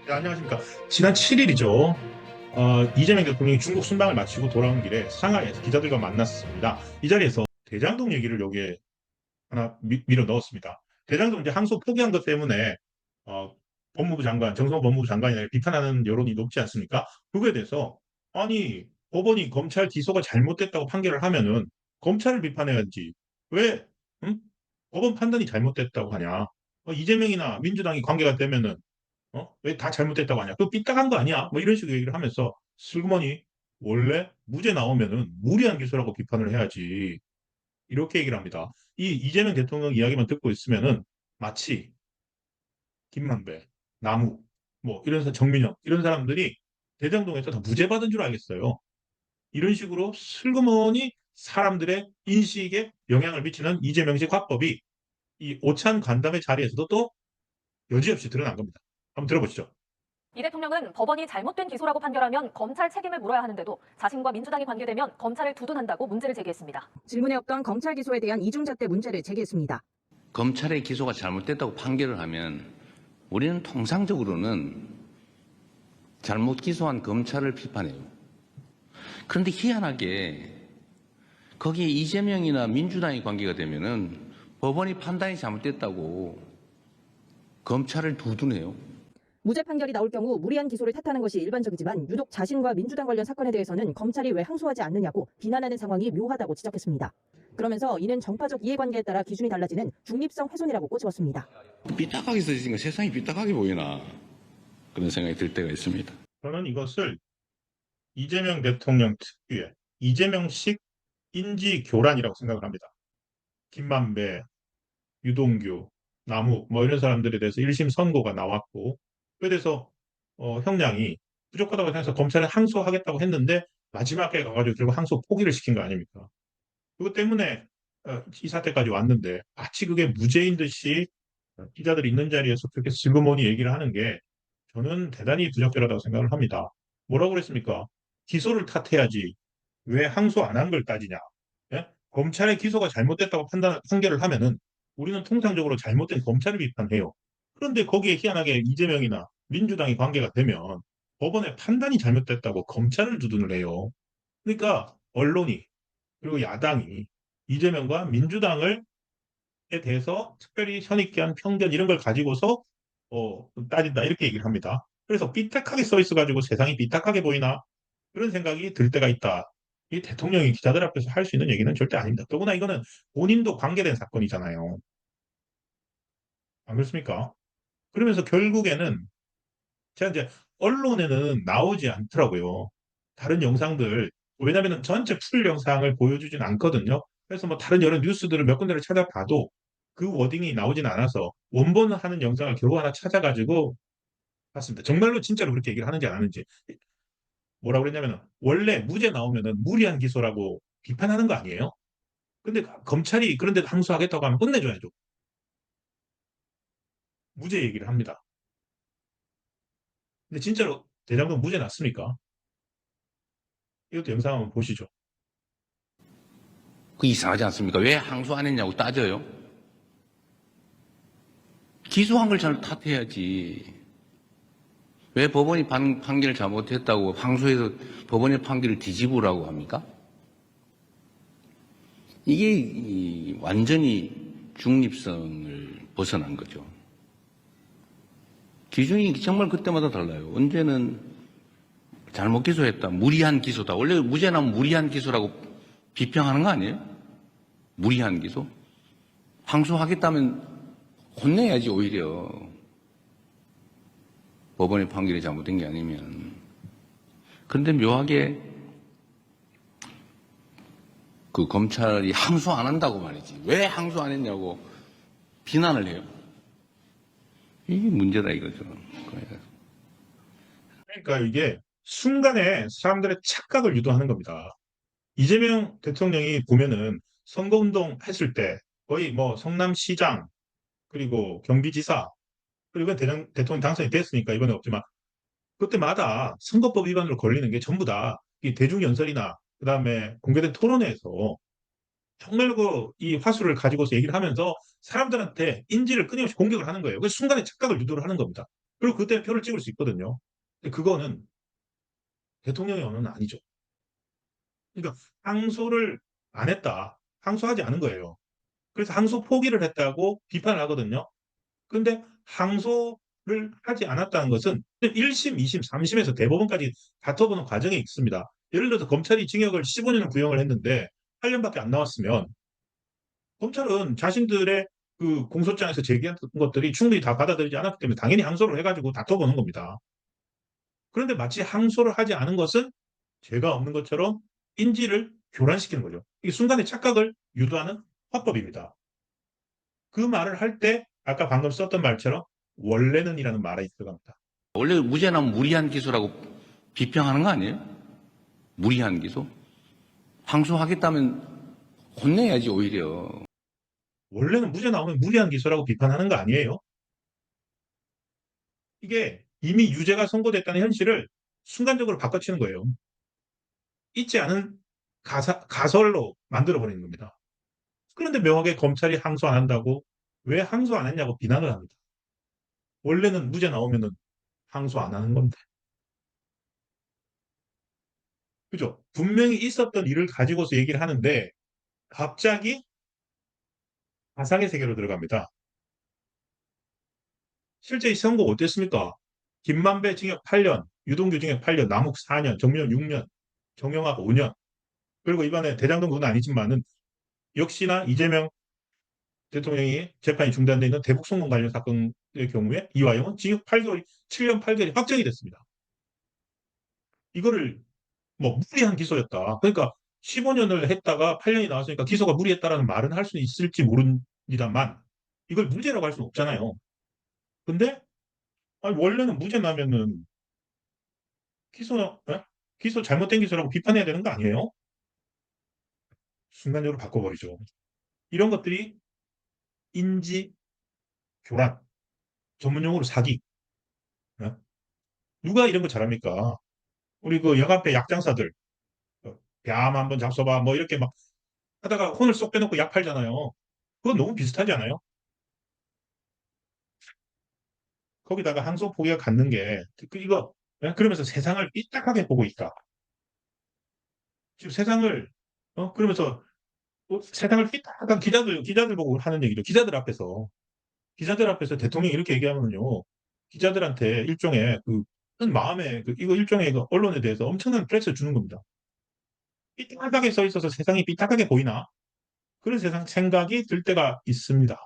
네, 안녕하십니까. 지난 7일이죠. 이재명 대통령이 중국 순방을 마치고 돌아온 길에 상하이에서 기자들과 만났습니다. 이 자리에서 대장동 얘기를 여기에 하나 밀어 넣었습니다. 대장동 이제 항소 포기한 것 때문에 어, 법무부 장관, 정성 법무부 장관이 비판하는 여론이 높지 않습니까? 그거에 대해서 아니 법원이 검찰 기소가 잘못됐다고 판결을 하면은 검찰을 비판해야지. 왜 응? 법원 판단이 잘못됐다고 하냐? 이재명이나 민주당이 관계가 되면은 왜 다 잘못됐다고 하냐? 그거 삐딱한 거 아니야? 뭐 이런 식으로 얘기를 하면서 슬그머니 원래 무죄 나오면은 무리한 기소라고 비판을 해야지. 이렇게 얘기를 합니다. 이 이재명 대통령 이야기만 듣고 있으면은 마치 김만배, 남욱, 뭐 이런 정민영 이런 사람들이 대장동에서 다 무죄 받은 줄 알겠어요. 이런 식으로 슬그머니 사람들의 인식에 영향을 미치는 이재명식 화법이 이 오찬 간담회 자리에서도 또 여지없이 드러난 겁니다. 한번 들어보시죠. 이 대통령은 법원이 잘못된 기소라고 판결하면 검찰 책임을 물어야 하는데도 자신과 민주당이 관계되면 검찰을 두둔한다고 문제를 제기했습니다. 질문에 없던 검찰 기소에 대한 이중잣대 문제를 제기했습니다. 검찰의 기소가 잘못됐다고 판결을 하면 우리는 통상적으로는 잘못 기소한 검찰을 비판해요. 그런데 희한하게 거기에 이재명이나 민주당이 관계가 되면은 법원이 판단이 잘못됐다고 검찰을 두둔해요. 무죄 판결이 나올 경우 무리한 기소를 탓하는 것이 일반적이지만 유독 자신과 민주당 관련 사건에 대해서는 검찰이 왜 항소하지 않느냐고 비난하는 상황이 묘하다고 지적했습니다. 그러면서 이는 정파적 이해관계에 따라 기준이 달라지는 중립성 훼손이라고 꼬집었습니다. 삐딱하게 써지니까 세상이 삐딱하게 보이나 그런 생각이 들 때가 있습니다. 저는 이것을 이재명 대통령 특유의 이재명식 인지 교란이라고 생각을 합니다. 김만배, 유동규, 남욱 뭐 이런 사람들에 대해서 1심 선고가 나왔고 그에 대해서 형량이 부족하다고 생각해서 검찰에 항소하겠다고 했는데 마지막에 가가지고 결국 항소 포기를 시킨 거 아닙니까? 그것 때문에 이 사태까지 왔는데 마치 그게 무죄인 듯이 기자들이 있는 자리에서 그렇게 슬그머니 얘기를 하는 게 저는 대단히 부적절하다고 생각을 합니다. 뭐라고 그랬습니까? 기소를 탓해야지 왜 항소 안 한 걸 따지냐? 예? 검찰의 기소가 잘못됐다고 판결을 하면은 우리는 통상적으로 잘못된 검찰을 비판해요. 그런데 거기에 희한하게 이재명이나 민주당이 관계가 되면 법원의 판단이 잘못됐다고 검찰을 두둔을 해요. 그러니까 언론이 그리고 야당이 이재명과 민주당을 에 대해서 특별히 선입견, 편견 이런 걸 가지고서 따진다 이렇게 얘기를 합니다. 그래서 삐딱하게 써 있어가지고 세상이 삐딱하게 보이나 그런 생각이 들 때가 있다. 이 대통령이 기자들 앞에서 할 수 있는 얘기는 절대 아닙니다. 더구나 이거는 본인도 관계된 사건이잖아요. 안 그렇습니까? 그러면서 결국에는 제가 이제 언론에는 나오지 않더라고요. 다른 영상들 왜냐하면 전체 풀 영상을 보여주진 않거든요. 그래서 뭐 다른 여러 뉴스들을 몇 군데를 찾아봐도 그 워딩이 나오진 않아서 원본 하는 영상을 겨우 하나 찾아가지고 봤습니다. 정말로 진짜로 그렇게 얘기를 하는지 안 하는지 뭐라고 그랬냐면 원래 무죄 나오면은 무리한 기소라고 비판하는 거 아니에요? 근데 검찰이 그런데도 항소하겠다고 하면 끝내줘야죠. 무죄 얘기를 합니다. 근데 진짜로 대장동 무죄 났습니까? 이것도 영상 한번 보시죠. 그 이상하지 않습니까? 왜 항소 안 했냐고 따져요. 기소한 걸 잘 탓해야지. 왜 법원이 판결을 잘못했다고 항소해서 법원의 판결을 뒤집으라고 합니까? 이게 완전히 중립성을 벗어난 거죠. 기준이 정말 그때마다 달라요. 언제는 잘못 기소했다, 무리한 기소다. 원래 무죄 나면 무리한 기소라고 비평하는 거 아니에요? 무리한 기소? 항소하겠다면 혼내야지 오히려. 법원의 판결이 잘못된 게 아니면. 그런데 묘하게 그 검찰이 항소 안 한다고 말이지. 왜 항소 안 했냐고 비난을 해요. 이게 문제다 이거죠. 그러니까 이게 순간에 사람들의 착각을 유도하는 겁니다. 이재명 대통령이 보면은 선거운동 했을 때 거의 뭐 성남시장 그리고 경기지사 그리고 대통령 당선이 됐으니까 이번에 없지만 그때마다 선거법 위반으로 걸리는 게 전부 다 이 대중연설이나 그다음에 공개된 토론회에서 정말 이 화수를 가지고서 얘기를 하면서 사람들한테 인지를 끊임없이 공격을 하는 거예요. 그 순간에 착각을 유도를 하는 겁니다. 그리고 그때 표를 찍을 수 있거든요. 근데 그거는 대통령의 언어는 아니죠. 그러니까 항소를 안 했다. 항소하지 않은 거예요. 그래서 항소 포기를 했다고 비판을 하거든요. 근데 항소를 하지 않았다는 것은 1심, 2심, 3심에서 대법원까지 다퉈보는 과정에 있습니다. 예를 들어서 검찰이 징역을 15년을 구형을 했는데 8년밖에 안 나왔으면 검찰은 자신들의 그 공소장에서 제기한 것들이 충분히 다 받아들이지 않았기 때문에 당연히 항소를 해가지고 다퉈보는 겁니다. 그런데 마치 항소를 하지 않은 것은 죄가 없는 것처럼 인지를 교란시키는 거죠. 이 순간의 착각을 유도하는 화법입니다. 그 말을 할 때 아까 방금 썼던 말처럼 원래는이라는 말이 들어갑니다. 원래 무죄나면 무리한 기소라고 비평하는 거 아니에요? 무리한 기소? 항소하겠다면 혼내야지 오히려. 원래는 무죄 나오면 무리한 기소라고 비판하는 거 아니에요? 이게 이미 유죄가 선고됐다는 현실을 순간적으로 바꿔치는 거예요. 있지 않은 가설로 만들어버리는 겁니다. 그런데 묘하게 검찰이 항소 안 한다고 왜 항소 안 했냐고 비난을 합니다. 원래는 무죄 나오면은 항소 안 하는 건데. 그죠? 분명히 있었던 일을 가지고서 얘기를 하는데 갑자기 가상의 세계로 들어갑니다. 실제 이 선고 어땠습니까? 김만배 징역 8년, 유동규 징역 8년, 남욱 4년, 정민원 6년, 정영학 5년. 그리고 이번에 대장동 그건 아니지만은 역시나 이재명 대통령이 재판이 중단돼 있는 대북송금 관련 사건의 경우에 이화영은 징역 8개월, 7년 8개월이 확정이 됐습니다. 이거를 뭐 무리한 기소였다. 그러니까 15년을 했다가 8년이 나왔으니까 기소가 무리했다라는 말은 할 수는 있을지 모릅니다만 이걸 무죄라고 할 수는 없잖아요. 근데 아니, 원래는 무죄 나면은 기소, 에? 기소 잘못된 기소라고 비판해야 되는 거 아니에요? 순간적으로 바꿔버리죠. 이런 것들이 인지 교란, 전문용어로 사기. 에? 누가 이런 거 잘합니까? 우리 그 영화배 약장사들, 뺨 한번 잡숴봐, 뭐 이렇게 막 하다가 혼을 쏙 빼놓고 약 팔잖아요. 그건 너무 비슷하지 않아요? 거기다가 항소 포기가 갖는 게, 이거, 그러면서 세상을 삐딱하게 보고 있다. 지금 세상을, 그러면서 세상을 삐딱한 기자들 보고 하는 얘기죠. 기자들 앞에서 대통령이 이렇게 얘기하면요. 기자들한테 일종의 큰 마음의, 이거 일종의 그 언론에 대해서 엄청난 프레스 주는 겁니다. 삐딱하게 써 있어서 세상이 삐딱하게 보이나? 그런 세상 생각이 들 때가 있습니다.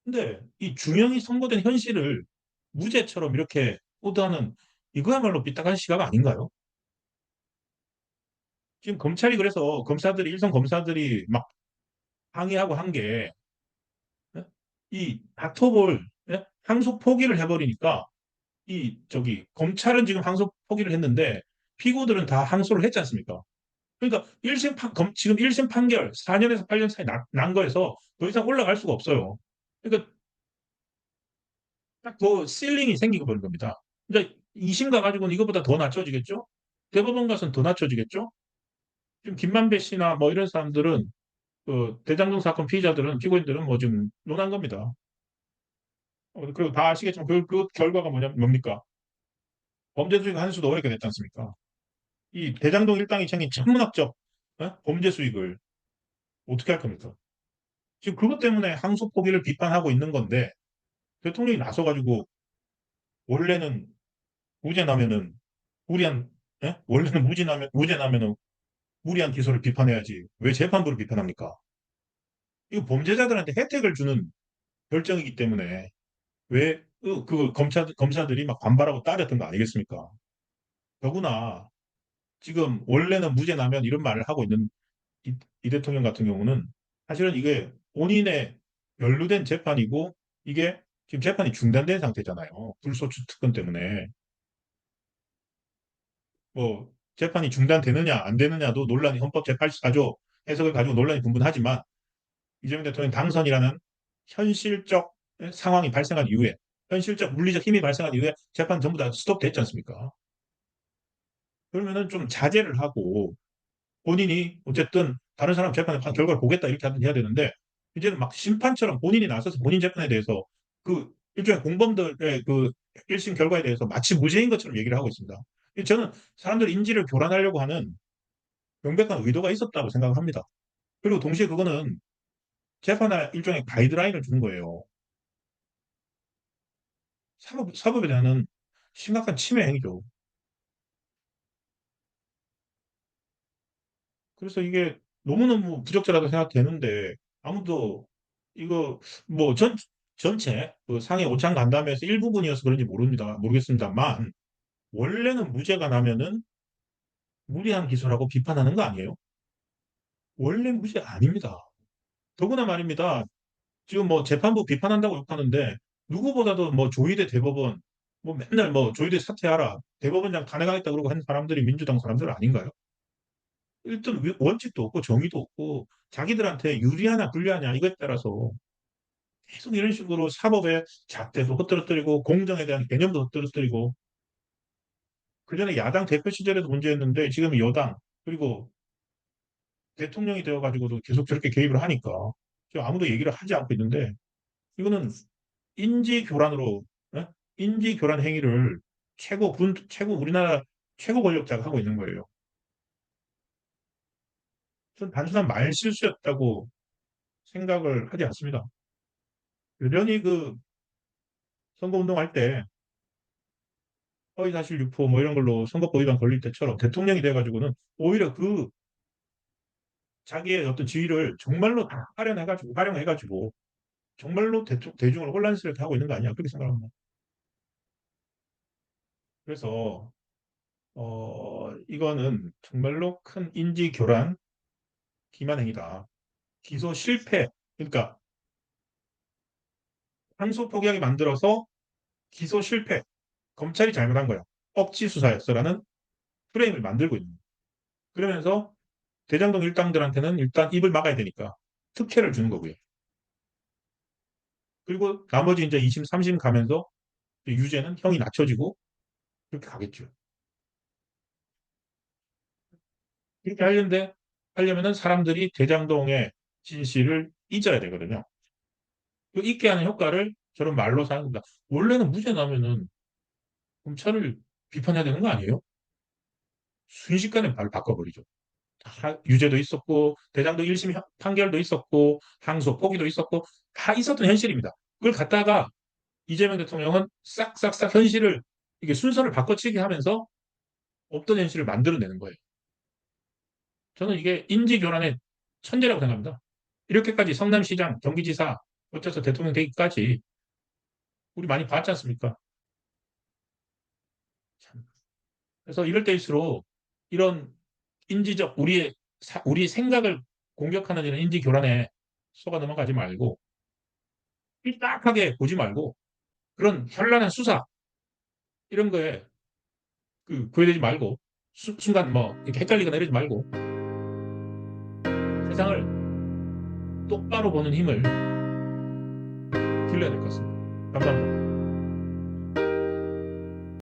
근데 이 중형이 선고된 현실을 무죄처럼 이렇게 호도하는 이거야말로 삐딱한 시각 아닌가요? 지금 검찰이 그래서 일선 검사들이 막 항의하고 한 게, 이 다퉈볼, 항소 포기를 해버리니까, 검찰은 지금 항소 포기를 했는데, 피고들은 다 항소를 했지 않습니까? 그러니까 지금 1심 판결 4년에서 8년 사이 난 거에서 더 이상 올라갈 수가 없어요. 그러니까 딱 그 실링이 생기고 버린 겁니다. 그러니까 2심 가가지고는 이것보다 더 낮춰지겠죠? 대법원 가서는 더 낮춰지겠죠? 지금 김만배 씨나 뭐 이런 사람들은 그 대장동 사건 피의자들은 피고인들은 뭐 지금 논한 겁니다. 그리고 다 아시겠지만 그 결과가 뭡니까? 범죄 수익 한 수도 어렵게 됐지 않습니까? 이 대장동 일당이 챙긴 천문학적 범죄 수익을 어떻게 할 겁니까? 지금 그것 때문에 항소 포기를 비판하고 있는 건데 대통령이 나서가지고 원래는 무죄 나면은 무리한 원래는 무죄 나면은 무리한 기소를 비판해야지 왜 재판부를 비판합니까? 이거 범죄자들한테 혜택을 주는 결정이기 때문에 왜 검사들이 막 반발하고 따렸던 거 아니겠습니까? 더구나 지금 원래는 무죄 나면 이런 말을 하고 있는 이 대통령 같은 경우는 사실은 이게 본인의 연루된 재판이고 이게 지금 재판이 중단된 상태잖아요. 불소추 특권 때문에. 뭐 재판이 중단되느냐 안 되느냐도 논란이 헌법 제84조 해석을 가지고 논란이 분분하지만 이재명 대통령 당선이라는 현실적 상황이 발생한 이후에 현실적 물리적 힘이 발생한 이후에 재판 전부 다 스톱됐지 않습니까? 그러면은 좀 자제를 하고 본인이 어쨌든 다른 사람 재판의 결과를 보겠다 이렇게 하면 해야 되는데 이제는 막 심판처럼 본인이 나서서 본인 재판에 대해서 그 일종의 공범들의 그 1심 결과에 대해서 마치 무죄인 것처럼 얘기를 하고 있습니다. 저는 사람들 인지를 교란하려고 하는 명백한 의도가 있었다고 생각합니다. 그리고 동시에 그거는 재판에 일종의 가이드라인을 주는 거예요. 사법에 대한 심각한 침해 행위죠. 그래서 이게 너무너무 부적절하다고 생각되는데 아무도 이거 뭐 전체 그 상해 오찬 간담회에서 일부분이어서 그런지 모르겠습니다만 원래는 무죄가 나면은 무리한 기소라고 비판하는 거 아니에요? 원래 무죄 아닙니다. 더구나 말입니다. 지금 뭐 재판부 비판한다고 욕하는데 누구보다도 뭐 조희대 대법원 뭐 맨날 뭐 조희대 사퇴하라 대법원장 탄핵하겠다 그러고 한 사람들이 민주당 사람들 아닌가요? 일단 원칙도 없고 정의도 없고 자기들한테 유리하냐 불리하냐 이거에 따라서 계속 이런 식으로 사법의 잣대도 헛떨어뜨리고 공정에 대한 개념도 헛떨어뜨리고 그전에 야당 대표 시절에도 문제였는데 지금 여당 그리고 대통령이 되어가지고도 계속 저렇게 개입을 하니까 지금 아무도 얘기를 하지 않고 있는데 이거는 인지 교란으로 예? 인지 교란 행위를 최고 우리나라 최고 권력자가 하고 있는 거예요. 전 단순한 말 실수였다고 생각을 하지 않습니다. 여전히 그 선거운동할 때 허위사실 유포 뭐 이런 걸로 선거법 위반 걸릴 때처럼 대통령이 돼가지고는 오히려 그 자기의 어떤 지위를 정말로 다 활용해가지고 정말로 대중을 혼란스럽게 하고 있는 거 아니야 그렇게 생각합니다. 그래서 이거는 정말로 큰 인지 교란 기만 행위다. 기소 실패 그러니까 항소 포기하게 만들어서 기소 실패 검찰이 잘못한 거야. 억지 수사였어라는 프레임을 만들고 있는 거예요. 그러면서 대장동 일당들한테는 일단 입을 막아야 되니까 특혜를 주는 거고요. 그리고 나머지 이제 2심, 3심 가면서 유죄는 형이 낮춰지고 그렇게 가겠죠. 그렇게 하려면은 사람들이 대장동의 진실을 잊어야 되거든요. 그 잊게 하는 효과를 저런 말로 사는 겁니다. 원래는 무죄 나면은 검찰을 비판해야 되는 거 아니에요? 순식간에 말 바꿔버리죠. 유죄도 있었고 대장동 1심 판결도 있었고 항소 포기도 있었고 다 있었던 현실입니다. 그걸 갖다가 이재명 대통령은 싹싹싹 현실을 이게 순서를 바꿔치기 하면서 없던 현실을 만들어내는 거예요. 저는 이게 인지교란의 천재라고 생각합니다. 이렇게까지 성남시장, 경기지사 어째서 대통령 되기까지 우리 많이 봤지 않습니까? 참. 그래서 이럴 때일수록 이런 인지적 우리 생각을 공격하는 이런 인지교란에 속아 넘어가지 말고 삐딱하게 보지 말고 그런 현란한 수사 이런 거에 구애되지 말고 순간 뭐 이렇게 헷갈리거나 이러지 말고 세상을 똑바로 보는 힘을 길러야 될 것 같습니다. 감사합니다.